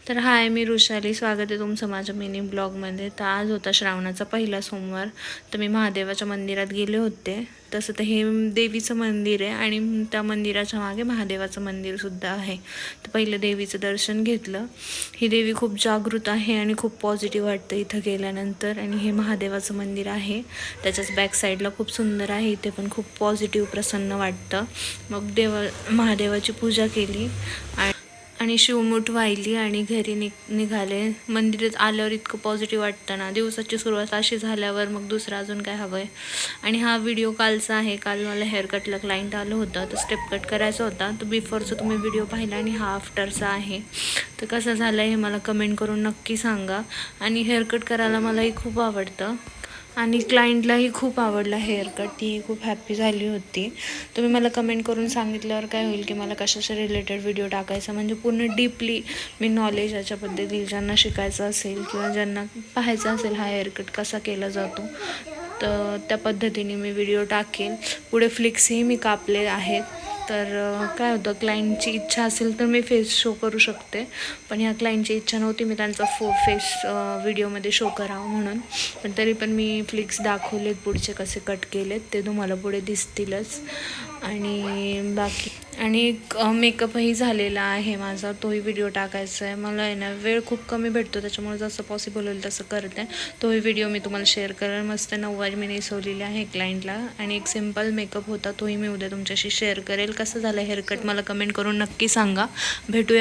तर हाय, मी वृषाली. स्वागत आहे तुमचं माझ्या मिनी ब्लॉगमध्ये. तर आज होता श्रावणाचा पहिला सोमवार. तर मी महादेवाच्या मंदिरात गेले होते. तसं तर हे देवीचं मंदिर आहे आणि त्या मंदिराच्या मागे महादेवाचं मंदिरसुद्धा आहे. तर पहिलं देवीचं दर्शन घेतलं. ही देवी खूप जागृत आहे आणि खूप पॉझिटिव्ह वाटतं इथं गेल्यानंतर. आणि हे महादेवाचं मंदिर आहे, त्याच्याच बॅक साईडला खूप सुंदर आहे. इथे पण खूप पॉझिटिव्ह प्रसन्न वाटतं. मग महादेवाची पूजा केली आणि शिवमूठ वाहिली आणि घरी निघाले. मंदिरात आल्यावर इतकं पॉझिटिव्ह वाटतं ना. दिवसाची सुरुवात अशी झाल्यावर मग दुसरं अजून काय हवं आहे. आणि हा व्हिडिओ कालचा आहे. काल मला हेअरकटला क्लायंट आलं होतं, तर स्टेप कट करायचा होता. तर बिफोरचा तुम्ही व्हिडिओ पाहिला आणि हा आफ्टरचा आहे. तर कसं झालं हे मला कमेंट करून नक्की सांगा. आणि हेअरकट करायला मलाही खूप आवडतं आणि क्लायंटलाही खूप आवडला हेअरकट. तीही खूप हॅप्पी झाली होती. तुम्ही मला कमेंट करून सांगितल्यावर काय होईल की मला कशाच्या रिलेटेड व्हिडिओ टाकायचा, म्हणजे पूर्ण डीपली मी नॉलेज याच्याबद्दल देईल. ज्यांना शिकायचं असेल किंवा ज्यांना पाहायचं असेल हा हेअरकट कसा केला जातो, तर त्या पद्धतीने मी व्हिडिओ टाकेल. पुढे फ्लिक्सही मी कापले आहेत. तर काय होतं, क्लायंटची इच्छा असेल तर मी फेस शो करू शकते, पण ह्या क्लायंटची इच्छा नव्हती मी त्यांचा फेस व्हिडिओमध्ये शो करावं म्हणून. पण तरी पण मी फ्लिक्स दाखवलेत पुढचे कसे कट केलेत, ते तुम्हाला पुढे दिसतीलच. आणि बाकी मेकअपही झालेला आहे माझा, तोही व्हिडिओ टाकायचा आहे. मला आहे ना वेळ खूप कमी भेटतो, त्याच्यामुळे जसं पॉसिबल होईल तसं करते. तोही व्हिडिओ मी तुम्हाला शेअर करेन. मस्त नऊवारी मी नेसवलेली आहे क्लायंटला आणि एक सिम्पल मेकअप होता, तोही मी उद्या तुमच्याशी शेअर करेल. कसं झालं हेअरकट मला कमेंट करून नक्की सांगा. भेटूया